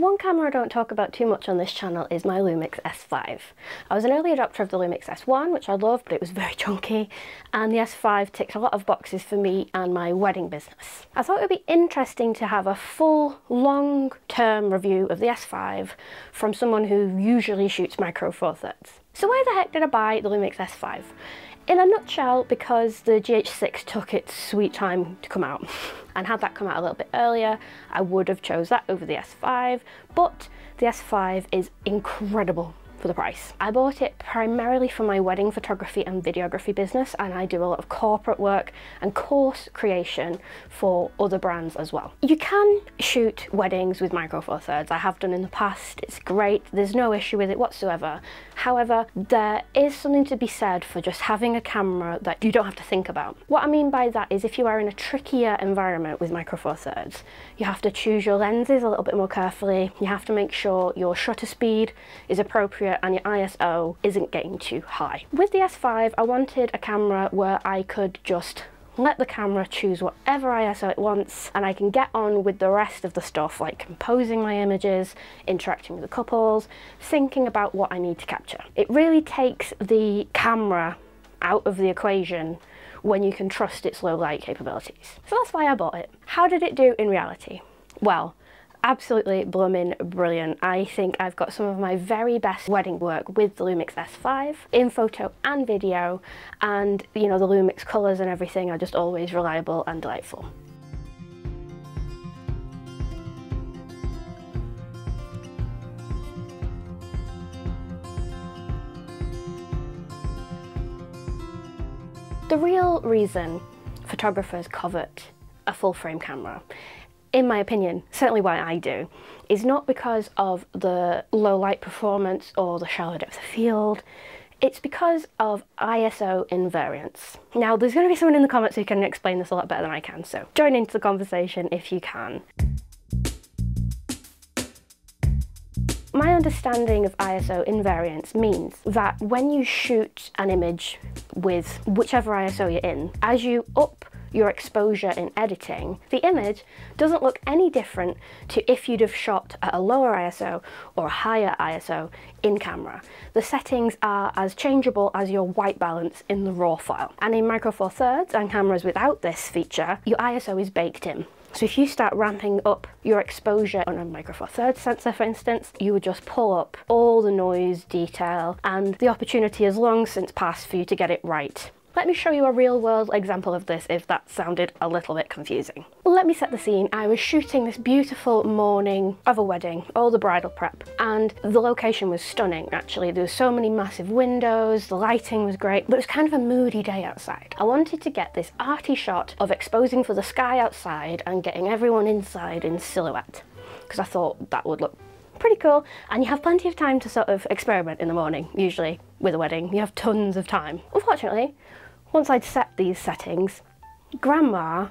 One camera I don't talk about too much on this channel is my Lumix S5. I was an early adopter of the Lumix S1, which I loved, but it was very chunky, and the S5 ticked a lot of boxes for me and my wedding business. I thought it would be interesting to have a full, long-term review of the S5 from someone who usually shoots Micro Four Thirds. So why the heck did I buy the Lumix S5? In a nutshell, because the GH6 took its sweet time to come out. And had that come out a little bit earlier, I would have chose that over the S5, but the S5 is incredible for the price. I bought it primarily for my wedding photography and videography business, and I do a lot of corporate work and course creation for other brands as well. You can shoot weddings with Micro Four Thirds. I have done in the past. It's great. There's no issue with it whatsoever. However, there is something to be said for just having a camera that you don't have to think about. What I mean by that is if you are in a trickier environment with Micro Four Thirds, you have to choose your lenses a little bit more carefully. You have to make sure your shutter speed is appropriate and your ISO isn't getting too high. With the S5, I wanted a camera where I could just let the camera choose whatever ISO it wants, and I can get on with the rest of the stuff like composing my images, interacting with the couples, thinking about what I need to capture. It really takes the camera out of the equation when you can trust its low light capabilities. So that's why I bought it. How did it do in reality? Well, absolutely blooming brilliant. I think I've got some of my very best wedding work with the Lumix S5 in photo and video, and you know, the Lumix colours and everything are just always reliable and delightful. The real reason photographers covet a full frame camera, in my opinion, certainly why I do, is not because of the low light performance or the shallow depth of field. It's because of ISO invariance. Now, there's going to be someone in the comments who can explain this a lot better than I can, so join into the conversation if you can. My understanding of ISO invariance means that when you shoot an image with whichever ISO you're in, as you up your exposure in editing, the image doesn't look any different to if you'd have shot at a lower ISO or a higher ISO in camera. The settings are as changeable as your white balance in the raw file. And in Micro Four Thirds and cameras without this feature, your ISO is baked in. So if you start ramping up your exposure on a Micro Four Thirds sensor, for instance, you would just pull up all the noise, detail, and the opportunity has long since passed for you to get it right. Let me show you a real-world example of this if that sounded a little bit confusing. Let me set the scene. I was shooting this beautiful morning of a wedding, all the bridal prep, and the location was stunning, actually. There were so many massive windows, the lighting was great, but it was kind of a moody day outside. I wanted to get this arty shot of exposing for the sky outside and getting everyone inside in silhouette, because I thought that would look pretty cool, and you have plenty of time to sort of experiment in the morning, usually with a wedding. You have tons of time. Unfortunately, once I'd set these settings, Grandma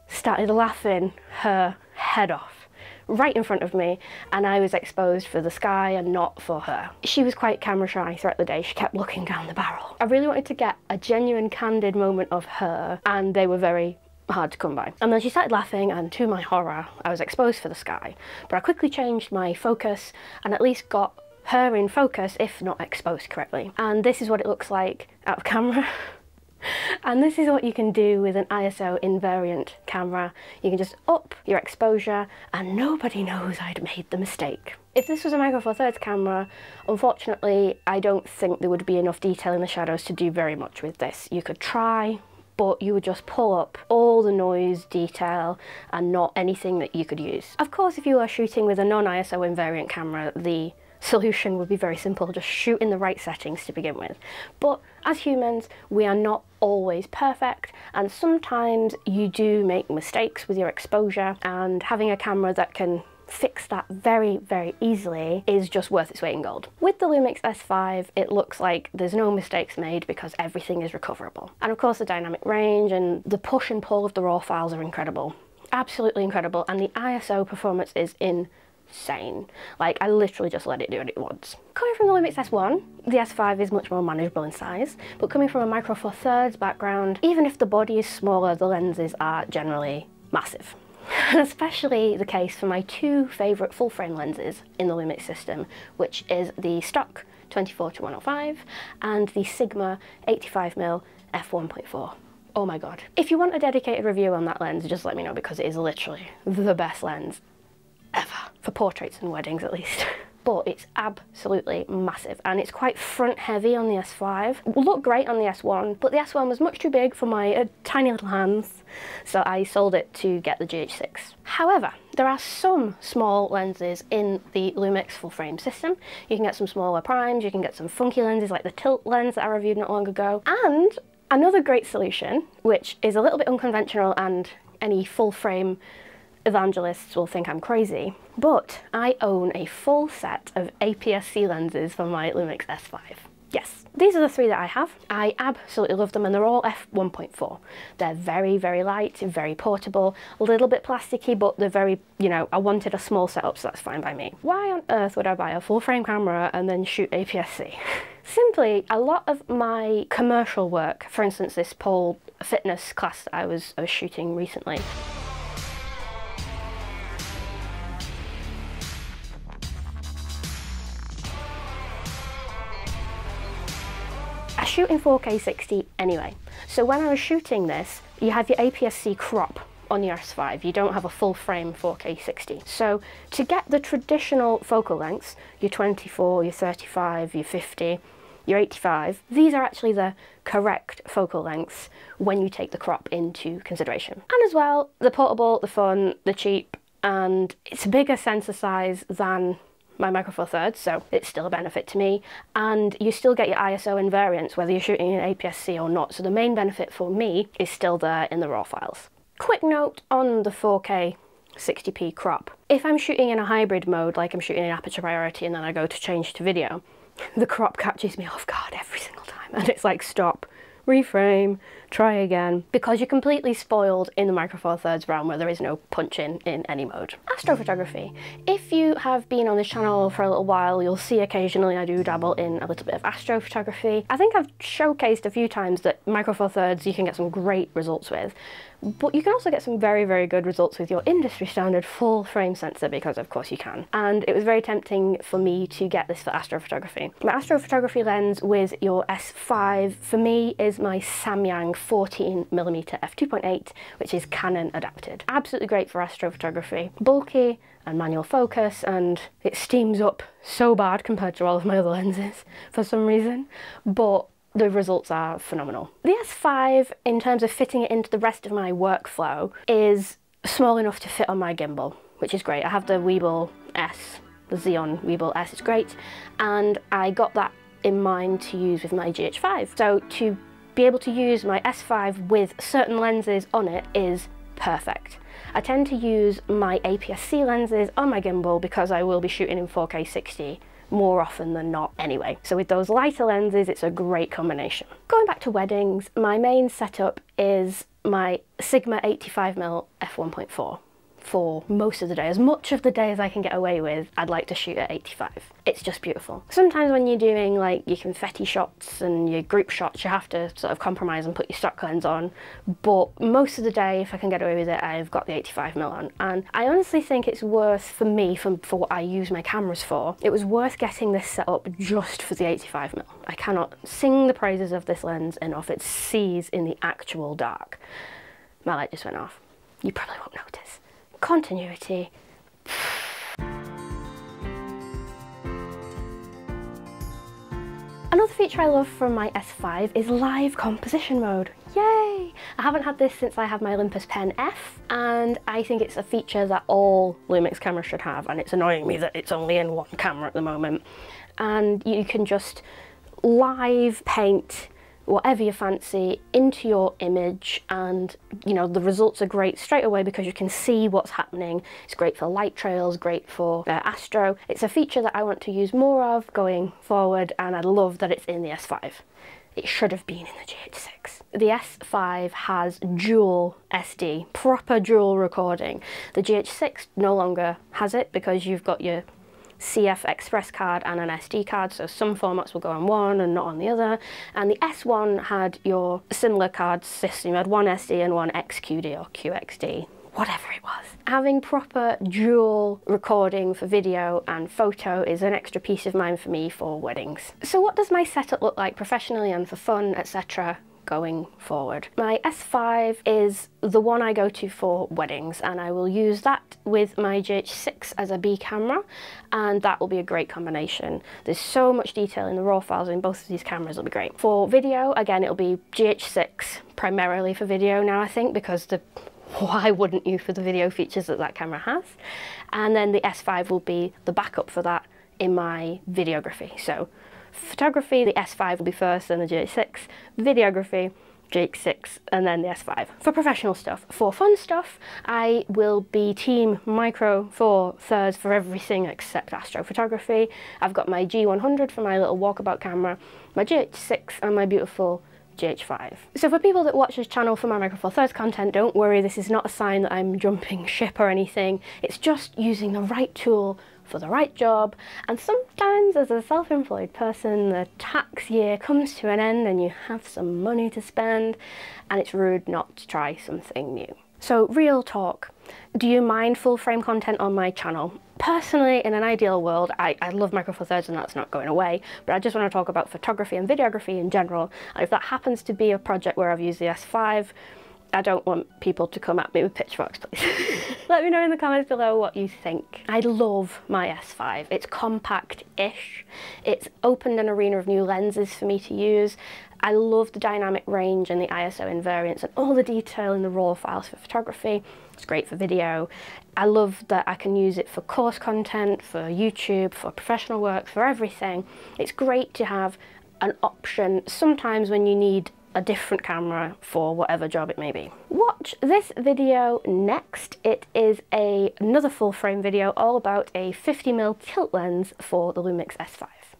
started laughing her head off right in front of me, and I was exposed for the sky and not for her. She was quite camera shy throughout the day. She kept looking down the barrel. I really wanted to get a genuine, candid moment of her, and they were very hard to come by. And then she started laughing, and to my horror, I was exposed for the sky. But I quickly changed my focus and at least got her in focus, if not exposed correctly. And this is what it looks like out of camera. And this is what you can do with an ISO invariant camera. You can just up your exposure and nobody knows I'd made the mistake. If this was a Micro Four Thirds camera, unfortunately, I don't think there would be enough detail in the shadows to do very much with this. You could try, but you would just pull up all the noise, detail, and not anything that you could use. Of course, if you are shooting with a non-ISO invariant camera, the solution would be very simple, just shoot in the right settings to begin with. But as humans, we are not always perfect, and sometimes you do make mistakes with your exposure, and having a camera that can fix that very, very easily is just worth its weight in gold. With the Lumix S5, it looks like there's no mistakes made because everything is recoverable. And of course, the dynamic range and the push and pull of the raw files are incredible. Absolutely incredible, and the ISO performance is insane. Like, I literally just let it do what it wants. Coming from the Lumix S1, the S5 is much more manageable in size, but coming from a Micro Four Thirds background, even if the body is smaller, the lenses are generally massive. Especially the case for my two favourite full frame lenses in the Lumix system, which is the stock 24-105 and the Sigma 85mm f1.4. Oh my god. If you want a dedicated review on that lens, just let me know, because it is literally the best lens ever. For portraits and weddings at least. But it's absolutely massive, and it's quite front heavy on the S5. It will look great on the S1, but the S1 was much too big for my tiny little hands, so I sold it to get the GH6. However, there are some small lenses in the Lumix full frame system. You can get some smaller primes, you can get some funky lenses like the tilt lens that I reviewed not long ago, and another great solution, which is a little bit unconventional and any full frame evangelists will think I'm crazy, but I own a full set of APS-C lenses for my Lumix S5. Yes, these are the three that I have. I absolutely love them, and they're all f1.4. They're very, very light, very portable, a little bit plasticky, but they're very, you know, I wanted a small setup, so that's fine by me. Why on earth would I buy a full frame camera and then shoot APS-C? Simply, a lot of my commercial work, for instance this pole fitness class that I was shooting recently, I shoot in 4K 60 anyway. So when I was shooting this, you have your APS-C crop on your S5. You don't have a full frame 4K 60. So to get the traditional focal lengths, your 24, your 35, your 50, your 85, these are actually the correct focal lengths when you take the crop into consideration. And as well, they're portable, they're fun, they're cheap, and it's a bigger sensor size than my Micro Four Thirds, so it's still a benefit to me, and you still get your ISO invariance whether you're shooting in APS-C or not, so the main benefit for me is still there in the raw files. Quick note on the 4K 60p crop. If I'm shooting in a hybrid mode, like I'm shooting in aperture priority and then I go to change to video, the crop catches me off guard every single time, and it's like stop, reframe, try again, because you're completely spoiled in the Micro Four Thirds realm where there is no punch-in any mode. Astrophotography. If you have been on this channel for a little while, you'll see occasionally I do dabble in a little bit of astrophotography. I think I've showcased a few times that Micro Four Thirds you can get some great results with, but you can also get some very, very good results with your industry standard full frame sensor, because of course you can. And it was very tempting for me to get this for astrophotography. My astrophotography lens with your S5 for me is my Samyang 14mm f2.8, which is Canon adapted. Absolutely great for astrophotography. Bulky and manual focus, and it steams up so bad compared to all of my other lenses for some reason, but the results are phenomenal. The S5, in terms of fitting it into the rest of my workflow, is small enough to fit on my gimbal, which is great. I have the Weebill S, the Xeon Weebill S, it's great, and I got that in mind to use with my GH5. So to be able to use my S5 with certain lenses on it is perfect. I tend to use my APS-C lenses on my gimbal because I will be shooting in 4K 60 more often than not anyway. So with those lighter lenses, it's a great combination. Going back to weddings, my main setup is my Sigma 85mm f1.4. For most of the day, as much of the day as I can get away with, I'd like to shoot at 85. It's just beautiful. Sometimes when you're doing like your confetti shots and your group shots, you have to sort of compromise and put your stock lens on, but most of the day, if I can get away with it, I've got the 85mm on. And I honestly think it's worth, for me, for what I use my cameras for, it was worth getting this set up just for the 85mm. I cannot sing the praises of this lens enough. It sees in the actual dark. My light just went off. You probably won't notice. Continuity. Another feature I love from my S5 is live composition mode. Yay! I haven't had this since I had my Olympus Pen F, and I think it's a feature that all Lumix cameras should have, and it's annoying me that it's only in one camera at the moment. And you can just live paint whatever you fancy into your image, and you know, the results are great straight away because you can see what's happening. It's great for light trails, great for astro. It's a feature that I want to use more of going forward, and I love that it's in the S5. It should have been in the GH6. The S5 has dual SD, proper dual recording. The GH6 no longer has it because you've got your CF express card and an SD card, so some formats will go on one and not on the other, and the S1 had your similar card system. You had one SD and one XQD or QXD, whatever it was. Having proper dual recording for video and photo is an extra peace of mind for me for weddings. So what does my setup look like professionally and for fun, etc. going forward? My S5 is the one I go to for weddings, and I will use that with my GH6 as a B camera, and that will be a great combination. There's so much detail in the raw files in both of these cameras, it'll be great. For video, again, it'll be GH6 primarily for video now, I think, because why wouldn't you for the video features that that camera has? And then the S5 will be the backup for that in my videography. So photography, the S5 will be first, then the GH6, videography, GH6, and then the S5 for professional stuff. For fun stuff, I will be Team Micro Four Thirds for everything except astrophotography. I've got my G100 for my little walkabout camera, my GH6, and my beautiful GH5. So for people that watch this channel for my Micro Four Thirds content, don't worry, this is not a sign that I'm jumping ship or anything. It's just using the right tool for the right job, and sometimes as a self-employed person the tax year comes to an end and you have some money to spend and it's rude not to try something new. So real talk, do you mind full frame content on my channel? Personally, in an ideal world, I love Micro Four Thirds and that's not going away, but I just want to talk about photography and videography in general, and if that happens to be a project where I've used the S5, I don't want people to come at me with pitchforks, please. Let me know in the comments below what you think. I love my S5. It's compact-ish. It's opened an arena of new lenses for me to use. I love the dynamic range and the ISO invariance and all the detail in the raw files for photography. It's great for video. I love that I can use it for course content, for YouTube, for professional work, for everything. It's great to have an option sometimes when you need a different camera for whatever job it may be. Watch this video next. It is another full frame video all about a 50mm tilt lens for the Lumix S5.